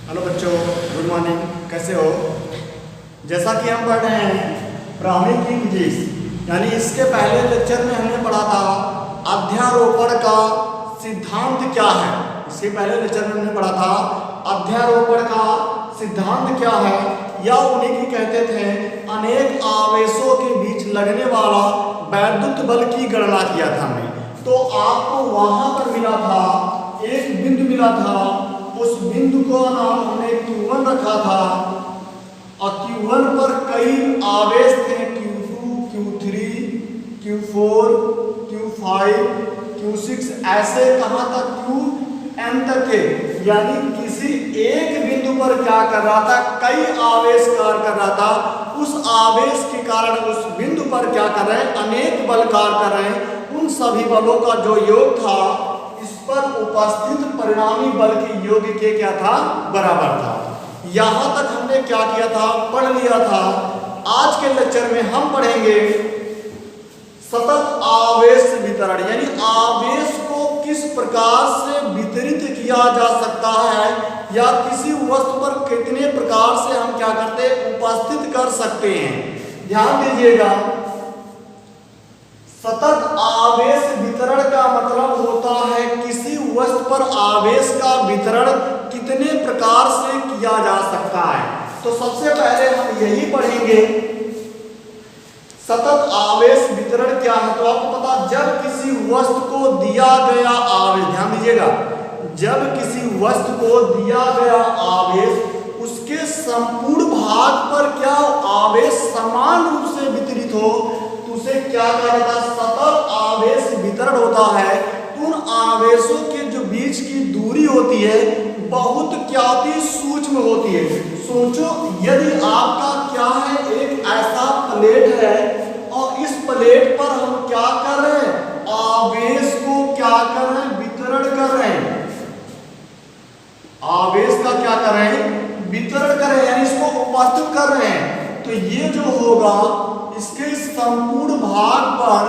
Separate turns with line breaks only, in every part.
Hello बच्चों, good morning. कैसे हो? जैसा कि हम पढ़ रहे हैं प्राणिक की फिजिक्स, यानी इसके पहले लेक्चर में हमने पढ़ा था अध्यारोपण का सिद्धांत क्या है। इसके पहले लेक्चर में हमने पढ़ा था अध्यारोपण का सिद्धांत क्या है, या उन्हीं की कहते थे अनेक आवेशों के बीच लगने वाला वैद्युत बल की गणना किया था हमने। तो आपको वहां पर मिला था, एक बिंदु मिला था, उस बिंदु को नाम हमने Q1 रखा था और Q1 पर कई आवेश थे, Q2, Q3, Q4, Q5, Q6, ऐसे कहां तक Qn तक थे। यानी किसी एक बिंदु पर क्या कर रहा था, कई आवेश कार्य कर रहा था। उस आवेश के कारण उस बिंदु पर क्या कर रहे हैं, अनेक बल कार्य कर रहे हैं। उन सभी बलों का जो योग था इस पर उपस्थित परिणामी बल के योग के क्या था, बराबर था। यहां तक हमने क्या किया था, पढ़ लिया था। आज के लेक्चर में हम पढ़ेंगे सतत आवेश वितरण, यानी आवेश को किस प्रकार से वितरित किया जा सकता है, या किसी वस्तु पर कितने प्रकार से हम क्या करते हैं, उपस्थित कर सकते हैं। ध्यान दीजिएगा, सतत आवेश वितरण का मतलब होता है किसी वस्तु पर आवेश का वितरण कितने प्रकार से किया जा सकता है। तो सबसे पहले हम यही पढ़ेंगे सतत आवेश वितरण क्या है। तो आपको पता, जब किसी वस्तु को दिया गया आवेश, ध्यान दीजिएगा, जब किसी वस्तु को दिया गया आवेश उसके संपूर्ण भाग पर क्या आवेश समान रूप से वितरित हो, उसे क्या कहा जाता है, सतत आवेश वितरण होता है। उन आवेशों के जो बीच की दूरी होती है बहुत क्या होती है, सूक्ष्म होती है। सोचो, यदि आपका क्या है, एक ऐसा प्लेट है और इस प्लेट पर हम क्या कर रहे हैं, आवेश को क्या कर रहे हैं, वितरण कर रहे हैं। आवेश का क्या कर रहे हैं, वितरण कर रहे हैं, यानी इसको उपस्थित कर रहे हैं। तो ये जो होगा, इसके संपूर्ण भाग पर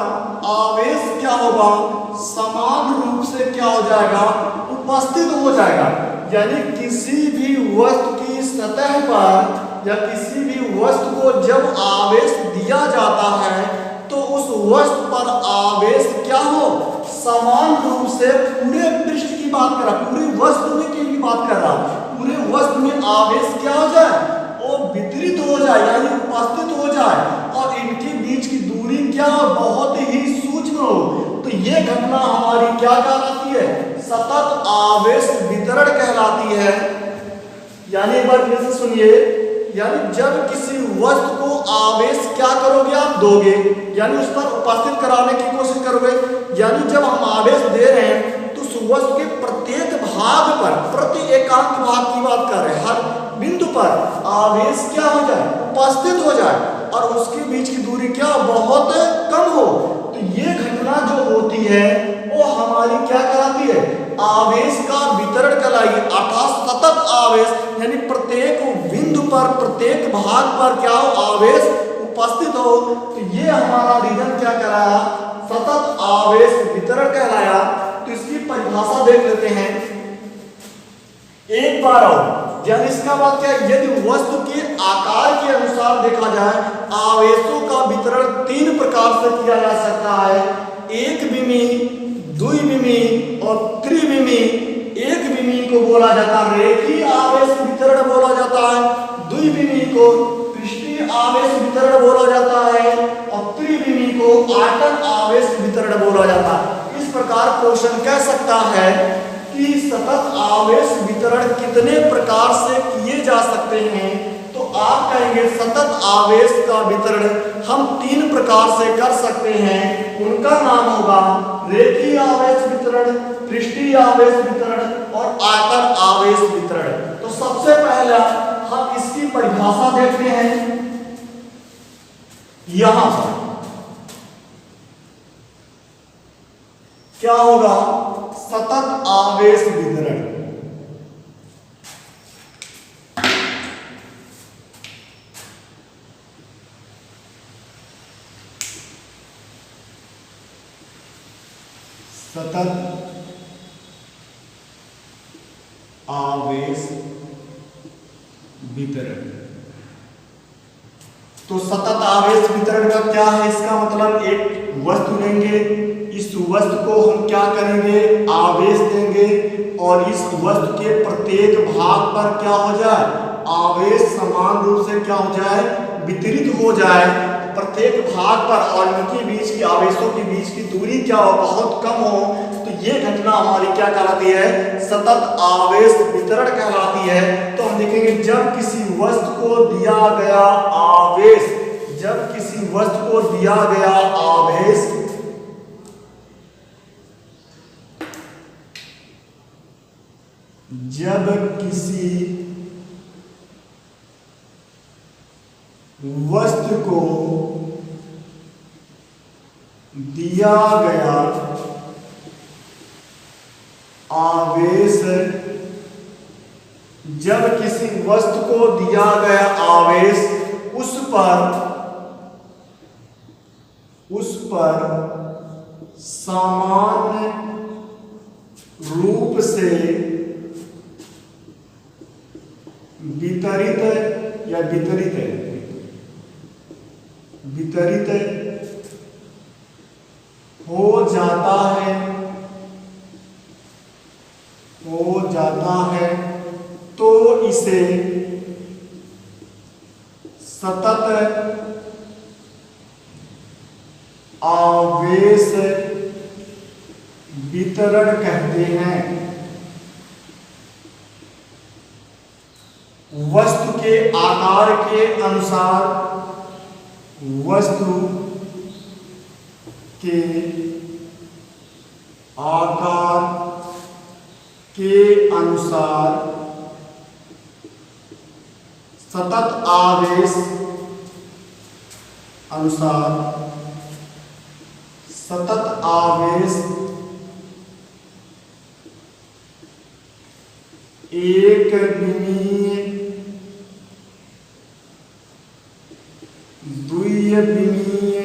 आवेश क्या होगा, समान रूप से क्या हो जाएगा, उपस्थित हो जाएगा। यानी किसी भी वस्तु की सतह पर या किसी भी वस्तु को जब आवेश दिया जाता है तो उस वस्तु पर आवेश क्या हो, समान रूप से पूरे पृष्ठ की बात कर रहा, पूरी वस्तु में की बात कर रहा, पूरे वस्तु में आवेश क्या हो जाए, वो वितरित हो जाए, यानी उपस्थित हो जाए, और इनके बीच की दूरी क्या हो, बहुत ही सूक्ष्म हो। तो ये घटना हमारी क्या कहलाती है, सतत आवेश वितरण कहलाती है। यानी एक बार फिर से सुनिए, यानी जब किसी वस्तु को आवेश क्या करोगे, आप दोगे, यानी उस पर उपस्थित कराने की कोशिश करोगे। यानी जब हम आवेश दे रहे हैं तो उस वस्तु के प्रत्येक भाग पर, प्रति एकांक भाग की बात कर रहे हैं, हर बिंदु पर आवेश क्या हो जाए, उपस्थित हो जाए, और उसके बीच की दूरी क्या बहुत कम हो। तो ये घटना जो होती है वो हमारी क्या कहलाती है, आवेश का वितरण कहलाई। अर्थात सतत आवेश, यानी प्रत्येक बिंदु पर, प्रत्येक भाग पर क्या हो, आवेश उपस्थित हो। तो ये हमारा रीजन क्या कहलाया, सतत आवेश वितरण कहलाया। तो इसकी परिभाषा देख लेते हैं एक बार और। यानी इसका बात क्या है, यदि वस्तु के आकार के अनुसार देखा जाए, आवेशों का वितरण तीन प्रकार से किया जा सकता है, एक विमी, द्विविमी और त्रिविमी। एक विमी को बोला जाता है रेखीय आवेश वितरण बोला जाता है, द्विविमी को पृष्ठीय आवेश वितरण बोला जाता है, और त्रिविमी को आयतन आवेश वितरण बोला जाता है। इस प्रकार क्वेश्चन कह सकता है कि सतत आवेश वितरण कितने प्रकार से किए जा सकते हैं। तो आप कहेंगे सतत आवेश का वितरण हम तीन प्रकार से कर सकते हैं। उनका नाम होगा रेखीय आवेश वितरण, पृष्ठीय आवेश वितरण और आयतन आवेश वितरण। तो सबसे पहला हम इसकी परिभाषा देखते हैं। यहां पर क्या होगा, सतत आवेश वितरण। सतत आवेश वितरण। तो सतत आवेश वितरण का क्या है? इसका मतलब एक वस्तु लेंगे, इस वस्तु को हम क्या करेंगे? आवेश देंगे और इस वस्तु के प्रत्येक भाग पर क्या हो जाए? आवेश समान रूप से क्या हो जाए? वितरित हो जाए प्रत्येक भाग पर, और इनके बीच की आवेशों के बीच की दूरी क्या हो? बहुत कम हो। तो ये घटना हमारी क्या कहलाती है? सतत आवेश वितरण कहलाती है। तो हम देखेंगे जब किसी वस्तु को दिया गया आवेश, जब किसी वस्तु को दिया गया आवेश जब किसी वस्तु को दिया गया आवेश, जब किसी वस्तु को दिया गया आवेश उस पर सामान्य रूप से वितरित हो जाता है तो इसे सतत आवेश वितरण कहते हैं। वस्तु के आकार के अनुसार, वस्तु के आकार के अनुसार सतत आवेश एक विमीय, द्विविमीय,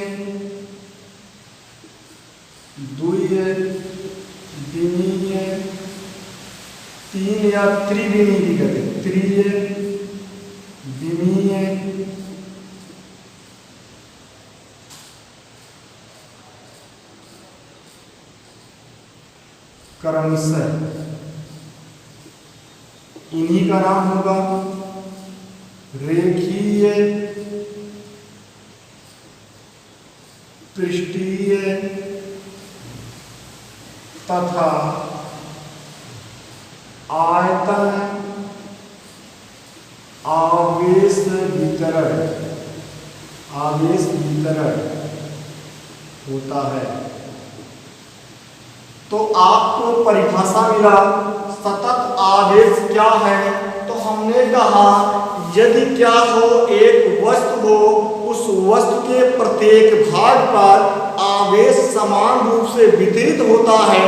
तीन या त्रिविमीय भी कहते हैं, त्रिविमीय क्रमशः, इन्हीं का नाम होगा रेखीय, पृष्ठीय तथा आयतन आवेश वितरण होता है। तो आपको परिभाषा मिला सतत आवेश क्या है। तो हमने कहा यदि क्या हो, एक वस्तु हो, उस वस्तु के प्रत्येक भाग पर आवेश समान रूप से वितरित होता है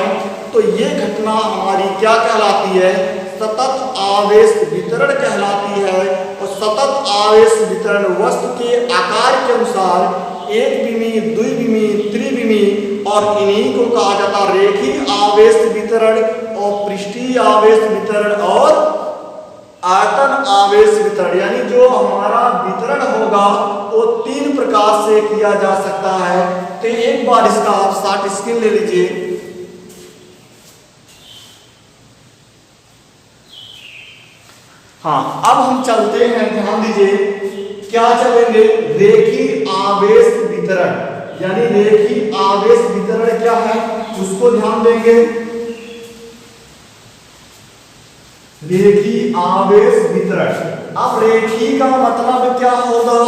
तो ये घटना हमारी क्या कहलाती है? सतत आवेश वितरण कहलाती है। और सतत आवेश वितरण वस्तु के आकार के अनुसार एक विमीय, द्विविमीय, त्रिविमीय और इन्हीं को कहा जाता रेखीय आवेश वितरण और पृष्ठीय आवेश वितरण और आयतन आवेश वितरण। यानी जो हमारा वितरण होगा वो तीन प्रकार से किया जा सकता है। तो एक बार इसका आप शॉर्ट स्क्रीन ले लीजिए। हाँ, अब हम चलते हैं, ध्यान दीजिए क्या चलेंगे? रेखीय आवेश वितरण। यानी रेखीय आवेश वितरण क्या है उसको ध्यान देंगे। रेखीय आवेश वितरण, अब रेखीय का मतलब क्या होगा?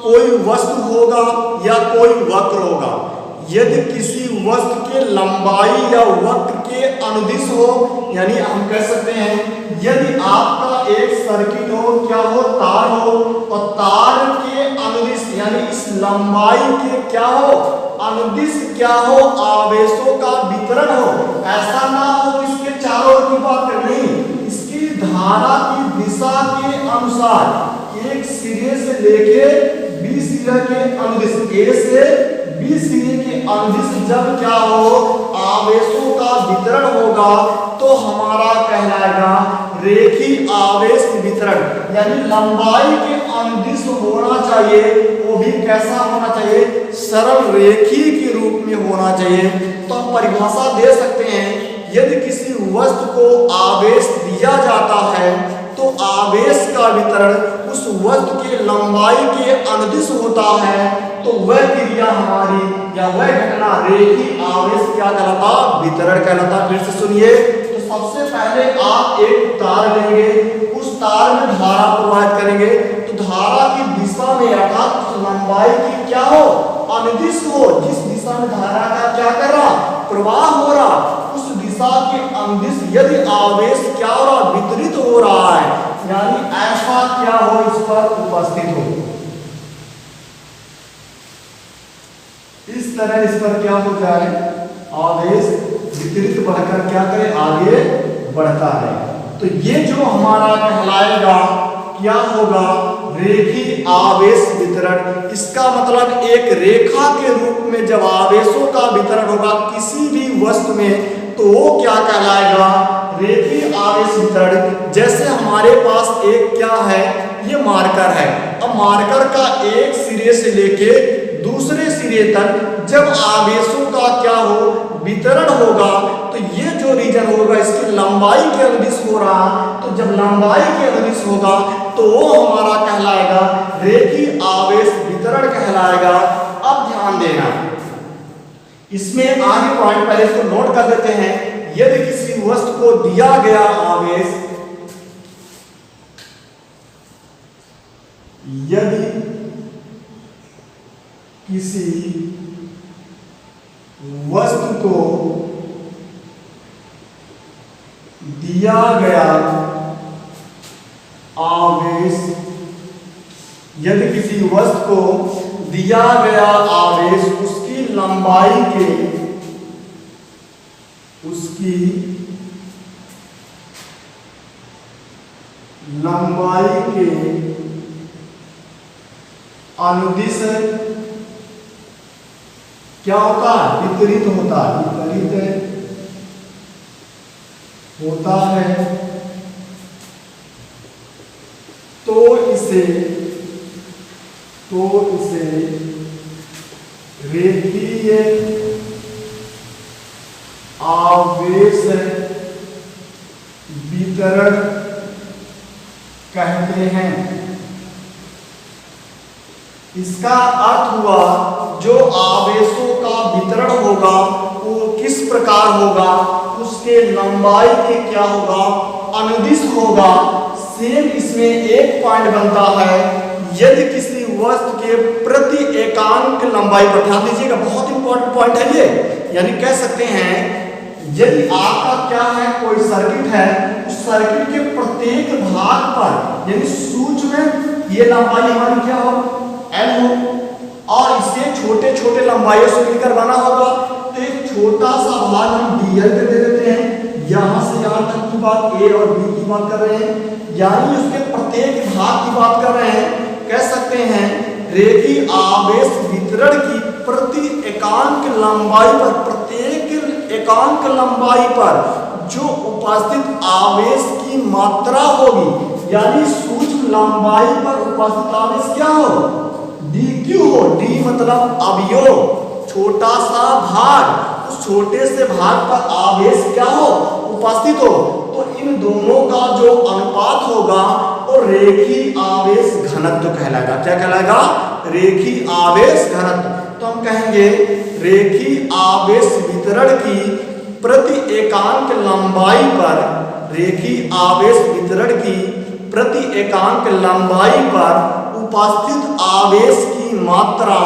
कोई वस्तु होगा या कोई वक्र होगा। यदि किसी वस्तु के लंबाई या वक्र के अनुदिश हो, यानी हम कह सकते हैं यदि आपका एक सर्किट हो, क्या हो? तार हो, और तार के अनुदिश यानी इस लंबाई के क्या हो? अनुदिश क्या हो? आवेशों का वितरण हो। ऐसा ना हो इसके चारों ओर की बात नहीं, इसकी धारा की दिशा के अनुसार एक सिरे से लेके बी सिरे के अनुदिश, ए से बी सिरे के अनुदिश जब क्या हो? आवेशों का वितरण होगा तो हमारा कहलाएगा रेखी आवेश वितरण, यानी लंबाई के अनुदिश होना चाहिए, वो भी कैसा होना चाहिए, सरल रेखी के रूप में होना चाहिए। तो हम परिभाषा दे सकते हैं, यदि किसी वस्तु को आवेश दिया जाता है तो आवेश का वितरण उस वस्तु के लंबाई के अनुदिश होता है, तो वह क्रिया हमारी या वह घटना रेखी आवेश क्या कहलाता, वितरण कहलाता। फिर से सुनिए, तो सबसे पहले आप एक तार लेंगे, उस तार में धारा प्रवाहित करेंगे, तो धारा की दिशा में अर्थात उस लंबाई की क्या हो, अनुदिश हो, जिस दिशा में धारा का क्या कर रहा, प्रवाह हो रहा, उस दिशा के अनुदिश यदि आवेश क्या हो रहा, वितरित हो रहा है, यानी ऐसा क्या हो इस पर उपस्थित हो, इस तरह इस पर क्या हो जाए, आवेश वितरित बढ़कर क्या करे, आगे बढ़ता है, तो ये जो हमारा कहलाएगा क्या होगा, रेखी आवेश वितरण। इसका मतलब एक रेखा के रूप में जब आवेशों का वितरण होगा किसी भी वस्तु में, तो वो क्या कहलाएगा, रेखी आवेश वितरण। जैसे हमारे पास एक क्या है, ये मार्कर है, अब मार्कर का एक सिरे से लेके दूसरे सिरे तक जब आवेशों का क्या हो, वितरण होगा, तो ये जो रीजन होगा इसकी लंबाई के अनुदिश हो रहा, तो जब लंबाई के अनुदिश होगा तो वो हमारा कहलाएगा रेखी आवेश वितरण कहलाएगा। अब ध्यान देना, इसमें आगे पॉइंट पहले इसको नोट कर देते हैं, यदि किसी वस्तु को दिया गया आवेश, यदि किसी वस्तु को दिया गया आवेश, यदि किसी वस्तु को दिया गया आवेश उसकी लंबाई के अनुदिश क्या होता है, वितरित होता है, तो इसे रेखीय आवेश वितरण कहते हैं। इसका अर्थ हुआ जो आवेशों का वितरण होगा वो किस प्रकार होगा, उसके लंबाई के क्या होगा, अनुदिश होगा। सेम इसमें एक पॉइंट बनता है, यदि किसी वस्तु के प्रति एकांक लंबाई पर, ध्यान दीजिएगा बहुत इंपॉर्टेंट पॉइंट है ये, यानी कह सकते हैं यदि आपका क्या है, कोई सर्किट है, उस सर्किट के प्रत्येक भाग पर यानी सूक्ष्म ये लंबाई हमारी क्या हो, L हो, और इसके छोटे छोटे लंबाइयों से मिलकर बना होगा, तो एक छोटा सा भाग हम dl पे दे देते हैं, यहां से यहां तक की बात a और b की बात कर रहे हैं, यानी उसके प्रत्येक भाग की बात कर रहे हैं। कह सकते हैं रेखी आवेश वितरण की प्रति एकांक लंबाई पर, प्रत्येक एकांक लंबाई पर जो उपस्थित आवेश की मात्रा होगी, यानी सूक्ष्म लंबाई पर उपस्थित आवेश क्या हो, dq हो, d मतलब अवयव, छोटा सा भाग, उस छोटे से भाग पर आवेश क्या हो, उपस्थित हो, तो इन दोनों का जो अनुपात होगा वो रेखी आवेश घनत्व कहलाएगा। क्या कहलाएगा, रेखी आवेश घनत्व। तो हम कहेंगे रेखी आवेश वितरण की प्रति एकांक लंबाई पर, रेखी आवेश वितरण की प्रति एकांक लंबाई पर उपस्थित आवेश की मात्रा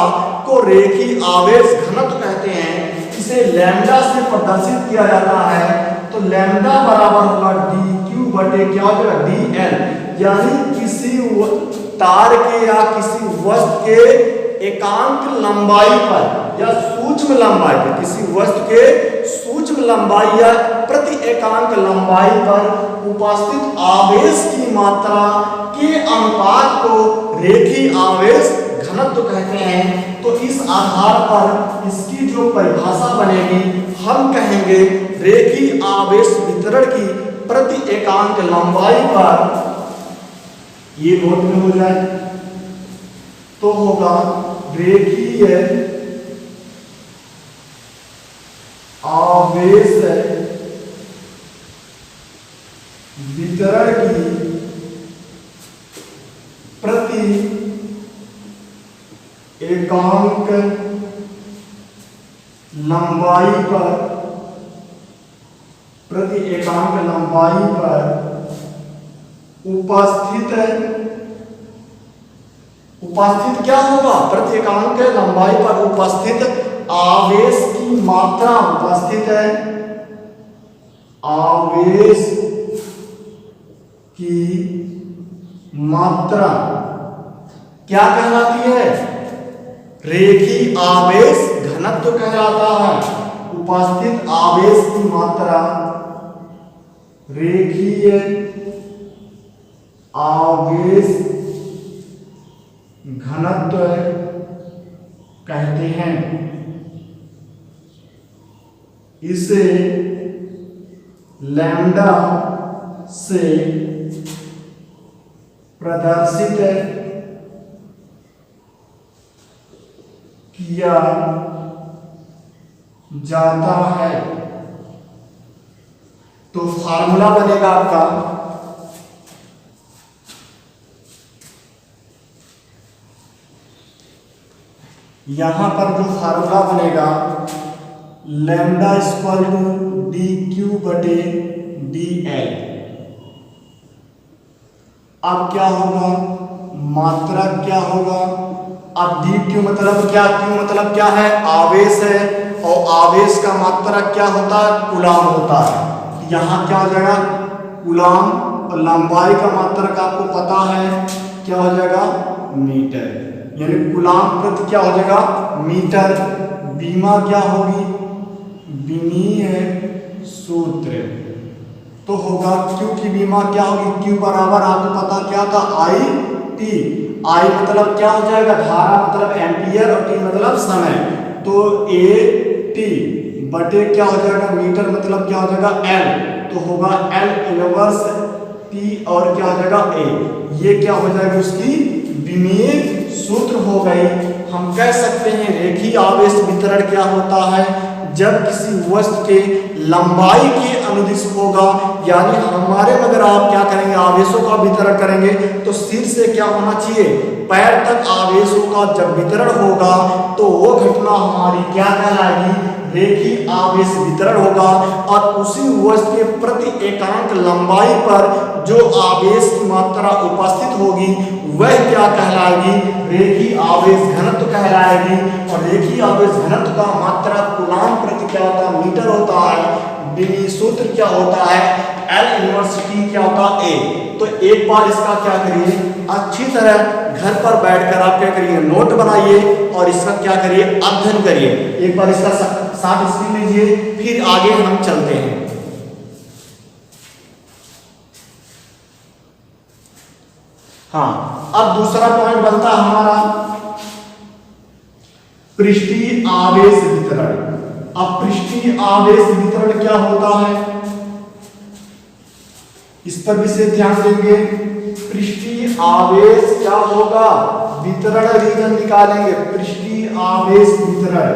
को रेखी आवेश घनत्व कहते हैं। इसे लैम्डा से प्रदर्शित किया जाता है, तो लैम्डा बराबर होगा dq बटे क्या होगा, dl, यानी किसी तार के या किसी वस्तु के एकांक लंबाई पर या सूक्ष्म लंबाई पर, किसी वस्तु के सूक्ष्म लंबाई या प्रति एकांक लंबाई पर उपस्थित आवेश की मात्रा के अनुपात को रेखी आवेश घनत्व कहते हैं। तो इस आधार पर इसकी जो परिभाषा बनेगी, हम कहेंगे रेखी आवेश वितरण की प्रति एकांक लंबाई पर, ये नोट में हो जाए तो होगा रेखीय आवेश वितरण की प्रति एकांक लंबाई पर, प्रति एकांक लंबाई पर उपस्थित क्या होगा, प्रति एकांक लंबाई पर उपस्थित आवेश की मात्रा, उपस्थित है आवेश की मात्रा क्या कहलाती है, रेखीय आवेश घनत्व कहलाता है। उपस्थित आवेश की मात्रा रेखीय आवेश घनत्व कहते हैं। इसे लैम्डा से प्रदर्शित किया जाता है। तो फार्मूला बनेगा आपका यहां पर जो फार्मूला बनेगा lambda equal to d q बटे डी एल। अब क्या होगा, मात्रा क्या होगा, अब डी क्यू मतलब क्या, क्यू मतलब क्या है, आवेश है, और आवेश का मात्रा क्या होता है, कूलाम होता है। यहाँ क्या हो जाएगा, कूलाम, और लंबाई का मात्रक आपको पता है क्या हो जाएगा, मीटर, यानी कूलाम प्रति क्या हो जाएगा, मीटर। बीमा क्या होगी, विमीय सूत्र तो होगा क्यू की बीमा क्या होगी, क्यू बराबर आपको पता क्या था, आई टी। आई मतलब क्या हो जाएगा, धारा मतलब एम्पियर, और टी मतलब समय, तो ए टी बटे क्या हो जाएगा, मीटर मतलब क्या हो जाएगा, एल, तो होगा एल इनवर्स टी और क्या हो जाएगा ए। ये क्या हो जाएगी, उसकी विमीय सूत्र हो गई। हम कह सकते हैं रेखीय आवेश वितरण क्या होता है, जब किसी वस्तु के लंबाई के अनुदिश होगा, यानी हमारे में अगर आप क्या करेंगे, आवेशों का वितरण करेंगे तो सिर से क्या होना चाहिए, पैर तक आवेशों का जब वितरण होगा तो वो घटना हमारी क्या कहलाएगी, रेखीय आवेश वितरण होगा। और उसी वस्तु के प्रति एकांक लंबाई पर जो आवेश की मात्रा उपस्थित होगी वह क्या कहलाएगी, रेखीय आवेश घनत्व कहलाएगी। और रेखीय आवेश घनत्व का मात्रा कूलाम प्रति क्या होता है, मीटर होता है। विमीय सूत्र क्या होता है, एल इनवर्स टी क्या होता है, ए। तो एक बार इसका क्या करिए, अच्छी तरह घर पर बैठकर आप क्या करिए, नोट बनाइए और इसका क्या करिए, अध्ययन करिए। एक बार इसका साथ स्क्रीन लीजिए, फिर आगे हम चलते हैं। हाँ, अब दूसरा पॉइंट बनता है हमारा पृष्ठीय आवेश वितरण। अब पृष्ठीय आवेश वितरण क्या होता है, इस पर विशेष ध्यान देंगे। पृष्ठीय आवेश क्या होगा, वितरण रीजन निकालेंगे, पृष्ठीय आवेश वितरण,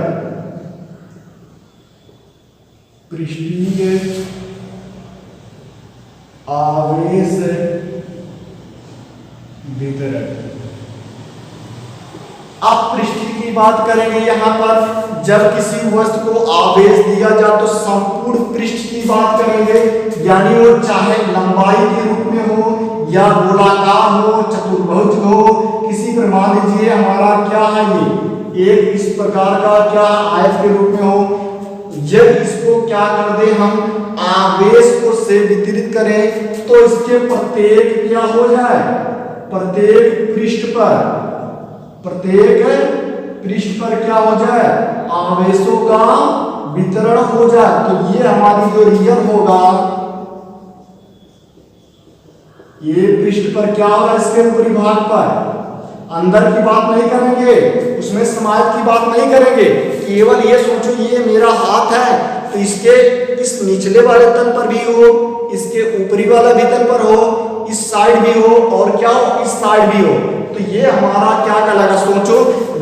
पृष्ठीय आवेश वितरण। अब पृष्ठीय की बात करेंगे, यहां पर जब किसी वस्तु को आवेश दिया जाए तो संपूर्ण पृष्ठ की बात करेंगे, यानी वो चाहे लंबाई के रूप में हो या गोलाकार हो, चतुर्भुज हो, किसी पर मान लीजिए हमारा क्या है, ये एक इस प्रकार का क्या आयत के रूप में हो। जब इसको क्या कर दे, हम आवेश को से वितरित करें तो इसके प्रत्येक क्या हो जाए, प्रत्येक पृष्ठ पर क्या हो जाए, आवेशों का वितरण हो जाए। तो ये हमारी जो रीजन होगा, ये पृष्ठ पर क्या होगा, इसके ऊपरी भाग पर, अंदर की बात नहीं करेंगे, उसमें समाज की बात नहीं करेंगे, केवल ये सोचो ये मेरा हाथ है तो इसके इस निचले वाले तल पर भी हो, इसके ऊपरी वाला भी तल पर हो, इस साइड भी हो और क्या हो, इस साइड भी हो, तो ये हमारा क्या कहलाएगा। सोचो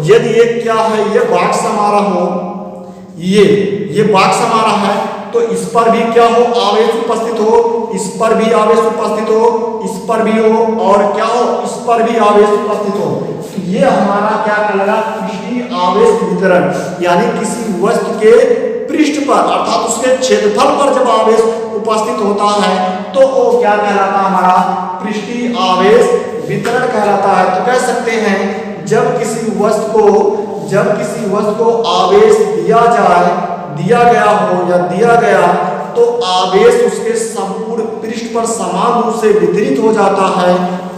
यदि ये क्या है, ये बॉक्स हमारा हो, ये बॉक्स हमारा है, तो इस पर भी क्या हो, आवेश उपस्थित हो, इस पर भी आवेश उपस्थित हो, इस पर भी हो और क्या हो, इस पर भी आवेश उपस्थित हो, तो ये हमारा क्या कहलाएगा, पृष्ठीय आवेश वितरण। यानी किसी वस्तु के पृष्ठ पर अर्थात उसके क्षेत्रफल पर जब आवेश उपस्थित होता है तो वो क्या कहलाता है, हमारा पृष्ठीय आवेश वितरण कहलाता है। तो कह सकते हैं जब किसी वस्तु को आवेश दिया गया हो या दिया गया, तो आवेश उसके संपूर्ण पृष्ठ पर समान रूप से वितरित हो जाता है,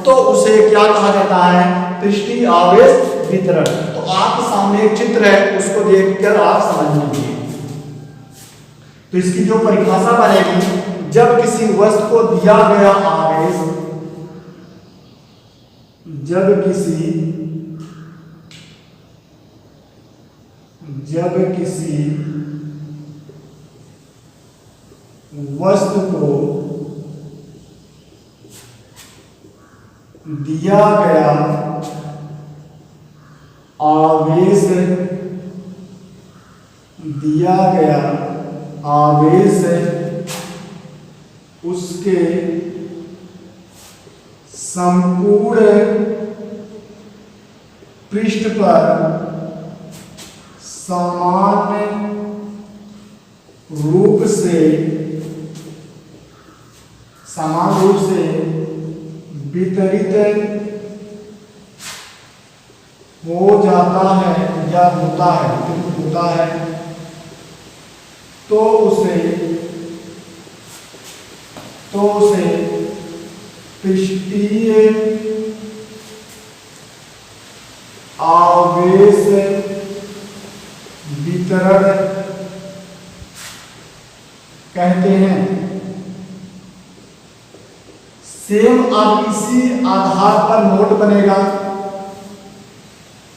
तो उसे क्या कहा जाता है, पृष्ठीय आवेश वितरण। तो आपके सामने एक चित्र है, उसको देखकर आप समझ लीजिए। तो इसकी जो परिभाषा बनेगी, जब किसी वस्तु को दिया गया आवेश, जब किसी वस्तु को दिया गया आवेश उसके संपूर्ण पृष्ठ पर समान रूप से वितरित हो जाता है या होता है, तो उसे पृष्ठीय आवेश वितरण कहते हैं। सेम अब इसी आधार पर नोट बनेगा।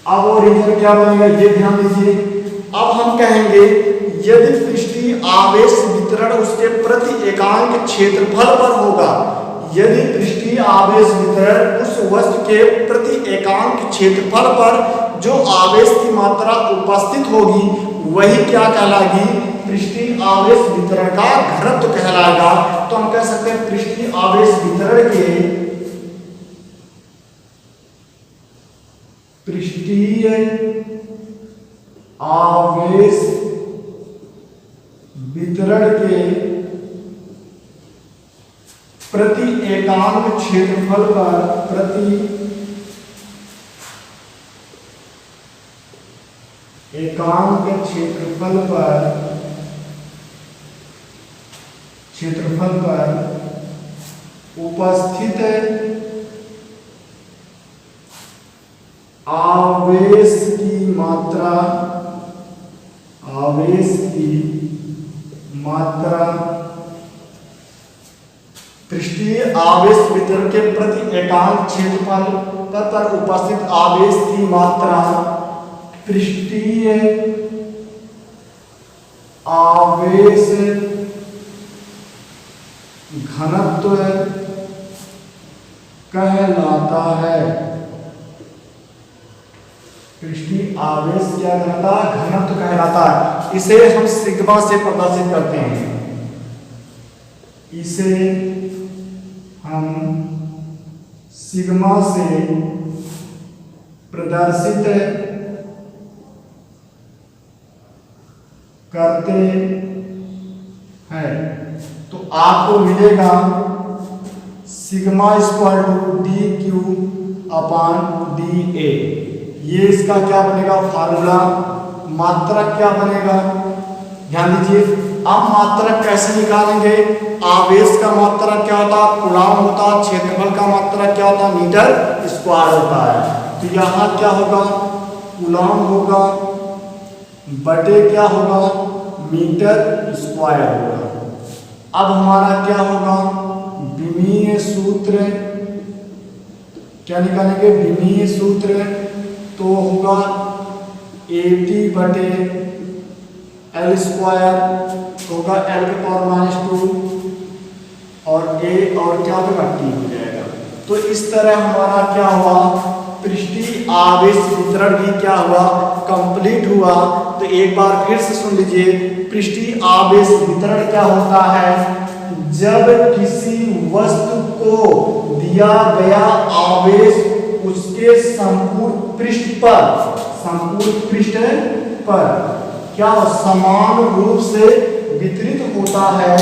अब ओरिजिनल क्या बनेगा, ये ध्यान दीजिए। अब हम कहेंगे यदि पृष्ठीय आवेश वितरण उसके प्रति एकांक क्षेत्रफल पर होगा, यदि पृष्ठीय आवेश वितरण उस वस्तु के प्रति एकांक क्षेत्रफल पर जो आवेश की मात्रा उपस्थित होगी वही क्या कहलाएगी, पृष्ठीय आवेश वितरण का घनत्व कहलाएगा। तो हम कह सकते हैं पृष्ठीय आवेश वितरण के प्रति एकांक क्षेत्रफल पर उपस्थित आवेश की मात्रा पृष्ठीय आवेश वितरण के प्रति एकांक क्षेत्रफल पर उपस्थित आवेश की मात्रा पृष्ठीय आवेश घनत्व कहलाता है। पृष्ठीय आवेश क्या कहलाता है, घनत्व कहलाता है। इसे हम सिग्मा से प्रदर्शित करते हैं, इसे हम सिग्मा से प्रदर्शित करते हैं। तो आपको मिलेगा sigma equal to d q upon d a. ये इसका क्या बनेगा फार्मूला। मात्रक क्या बनेगा, ध्यान दीजिए। अब मात्रक कैसे निकालेंगे, आवेश का मात्रक क्या होता है, कूलॉम होता है, क्षेत्रफल का मात्रक क्या होता है, मीटर स्क्वायर होता है। तो यहाँ क्या होगा, कूलॉम होगा बटे क्या होगा, मीटर स्क्वायर होगा। अब हमारा क्या होगा, विमीय सूत्र क्या निकालेंगे, विमीय सूत्र तो होगा AT बटे L स्क्वायर होगा L के पावर -2 और ए और क्या होगा टी हो जाएगा। तो इस तरह हमारा क्या हुआ, पृष्ठीय आवेश वितरण भी क्या हुआ, कंप्लीट हुआ। तो एक बार फिर से सुन लीजिए, पृष्ठीय आवेश वितरण क्या होता है, जब किसी वस्तु को दिया गया आवेश उसके संपूर्ण पृष्ठ पर क्या समान रूप से वितरित होता है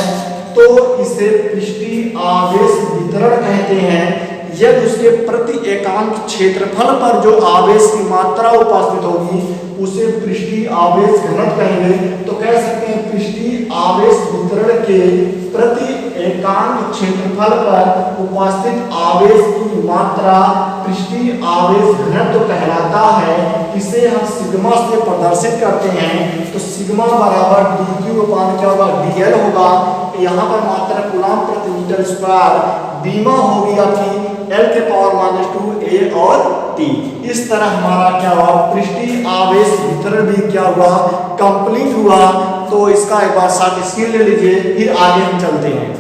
तो इसे पृष्ठीय आवेश वितरण कहते हैं। यदि उसके प्रति एकांक क्षेत्रफल पर जो आवेश की मात्रा उपस्थित होगी उसे पृष्ठीय आवेश घनत्व कहेंगे। तो कह सकते हैं पृष्ठीय आवेश वितरण के प्रति एकांक क्षेत्रफल पर उपस्थित आवेश की मात्रा पृष्ठीय आवेश घनत्व कहलाता है। इसे हम सिग्मा से प्रदर्शित करते हैं। तो सिग्मा बराबर dq अपान क्या होगा, dl होगा। यहाँ पर मात्रा कूलम प्रति मीटर स्क्वायर, बीमा होगी आपकी L के पावर -2 A और T। इस तरह हमारा क्या हुआ, पृष्ठीय आवेश वितरण भी क्या हुआ, कंप्लीट हुआ। तो इसका एक बार साथ स्क्रीन ले लीजिए, फिर आगे हम चलते हैं।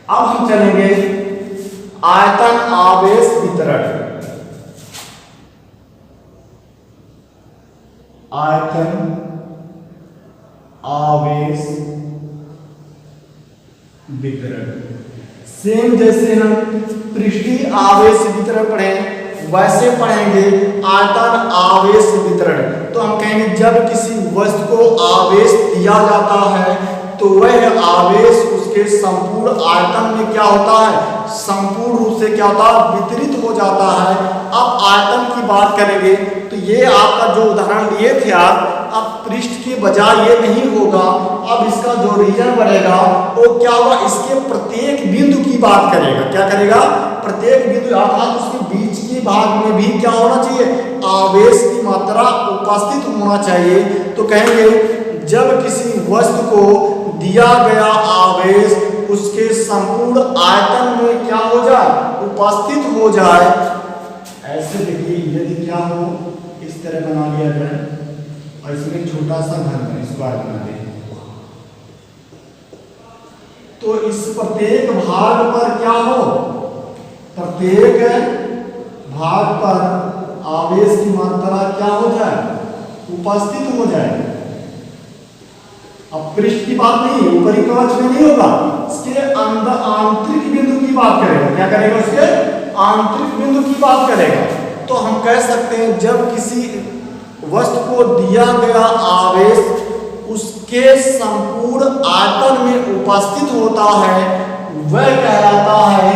अब हम चलेंगे आयतन आवेश वितरण। आयतन आवेश वितरण सेम जैसे हम पृष्ठीय आवेश वितरण पढ़े वैसे पढ़ेंगे आयतन आवेश वितरण। तो हम कहेंगे जब किसी वस्तु को आवेश दिया जाता है तो वह आवेश उसके संपूर्ण आयतन में क्या होता है, संपूर्ण रूप से क्या होता है, वितरित हो जाता है। अब आयतन की बात करेंगे तो ये आपका जो उदाहरण लिए थे आप, अब पृष्ठ के बजाय ये नहीं होगा, अब इसका जो रीजन बनेगा वो क्या होगा, इसके प्रत्येक बिंदु की बात करेगा। क्या करेगा, प्रत्येक बिंदु अर्थात उसके बीच के भाग में भी क्या होना चाहिए, आवेश की मात्रा उपस्थित होना चाहिए। तो कहेंगे जब किसी वस्तु को दिया गया आवेश उसके संपूर्ण आयतन में क्या हो जाए, उपस्थित हो जाए। ऐसे देखिए यदि क्या हो, इस तरह बना लिया जाए और इसमें छोटा सा घर बने, स्क्वायर बना दें, तो इस प्रत्येक भाग पर क्या हो, प्रत्येक भाग पर आवेश की मात्रा क्या हो जाए, उपस्थित हो जाए। अब पृष्ठ की बात नहीं, ऊपरी कवच में नहीं होगा, इसके अंदर आंतरिक बिंदु की बात करेगा। क्या करेगा, उसके आंतरिक बिंदु की बात करेगा। तो हम कह सकते हैं जब किसी वस्तु को दिया गया आवेश उसके संपूर्ण आयतन में उपस्थित होता है वह कहलाता है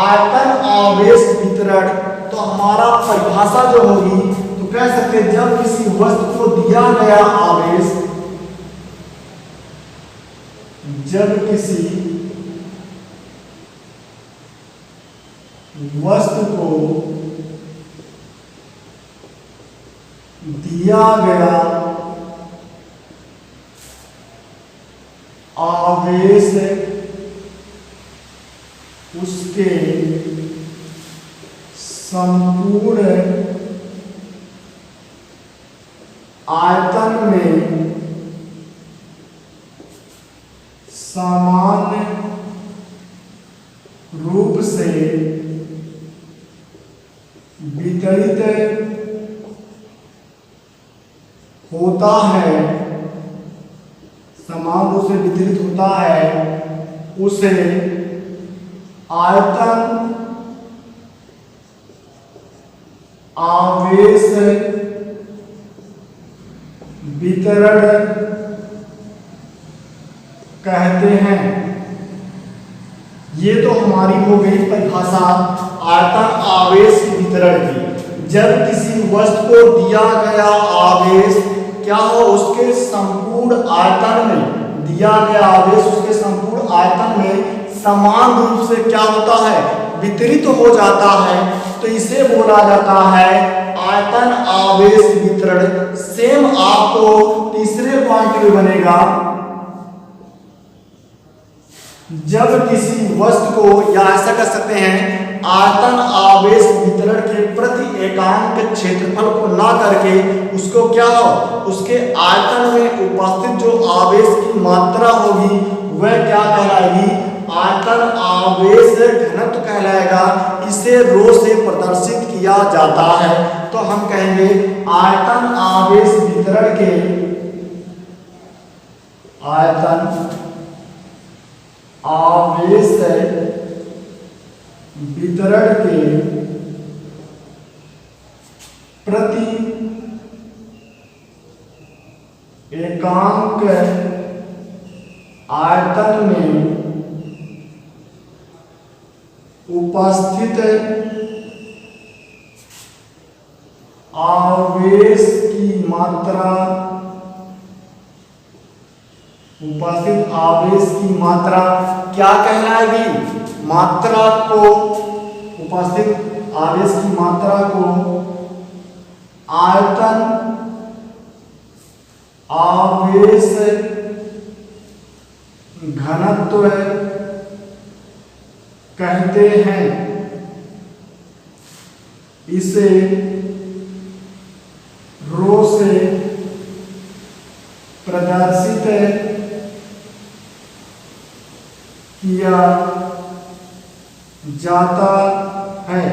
आयतन आवेश वितरण। तो हमारा परिभाषा जो होगी तो कह सकते हैं जब किसी वस्तु को दिया गया आवेश, जब किसी वस्तु को दिया गया आवेश उसके संपूर्ण आयतन में सामान्य रूप से वितरित होता है, समान रूप से वितरित होता है, उसे आयतन आवेश वितरण कहते हैं। ये तो हमारी हो गई परिभाषा आयतन आवेश वितरण की। जब किसी वस्तु को दिया गया आवेश क्या हो, उसके संपूर्ण आयतन में, दिया गया आवेश उसके संपूर्ण आयतन में समान रूप से क्या होता है, वितरित हो जाता है, तो इसे बोला जाता है आयतन आवेश वितरण। सेम आपको तीसरे पॉइंट में बनेगा जब किसी वस्तु को, या ऐसा कर सकते हैं, आयतन आवेश वितरण के प्रति एकांक क्षेत्रफल को ना करके उसको क्या हो, उसके आयतन में उपस्थित जो आवेश की मात्रा होगी वह क्या कहलाएगी, आयतन आवेश घनत्व कहलाएगा। इसे रो से प्रदर्शित किया जाता है। तो हम कहेंगे आयतन आवेश वितरण के, आयतन आवेश वितरण के प्रति एकांक आयतन में उपस्थित आवेश की मात्रा, उपस्थित आवेश की मात्रा क्या कहलाएगी, मात्रा को, उपस्थित आवेश की मात्रा को आयतन आवेश घनत्व कहते हैं। इसे रो से प्रदर्शित किया जाता है।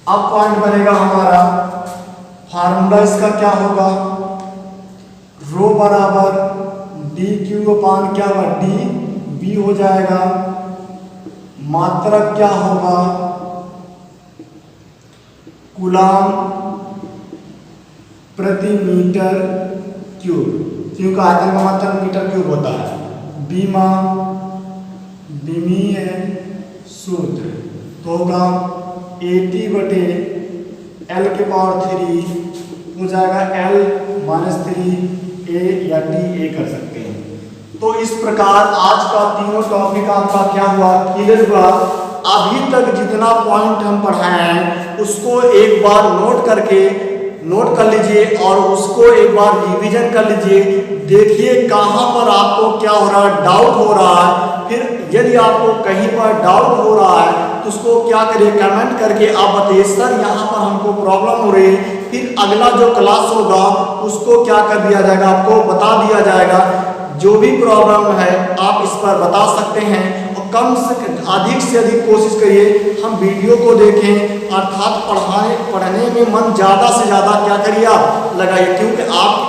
अब पॉइंट बनेगा हमारा, फार्मूला इसका क्या होगा, रो बराबर डी क्यू अपान क्या होगा, डी बी हो जाएगा। मात्रक क्या होगा, कूलाम प्रति मीटर क्यूब, क्योंकि आयतन का मात्रक मीटर क्यूब होता है। बीमा विमीय सूत्र तो होगा 80/L के पावर 3 हो जाएगा, L-3 A या टी ए कर सकते हैं। तो इस प्रकार आज का तीनों टॉपिक आपका क्या हुआ, क्लियर हुआ। अभी तक जितना पॉइंट हम पढ़ाए हैं उसको एक बार नोट कर लीजिए और उसको एक बार रिवीजन कर लीजिए। देखिए कहाँ पर आपको क्या हो रहा है, डाउट हो रहा है। फिर यदि आपको कहीं पर डाउट हो रहा है तो उसको क्या करिए, कमेंट करके आप बताइए सर यहाँ पर हमको प्रॉब्लम हो रही है। फिर अगला जो क्लास होगा उसको क्या कर दिया जाएगा, आपको बता दिया जाएगा। जो भी प्रॉब्लम है आप इस पर बता सकते हैं और कम से अधिक कोशिश करिए हम वीडियो को देखें, अर्थात पढ़ने में मन ज़्यादा से ज़्यादा क्या करिए आप लगाइए, क्योंकि आप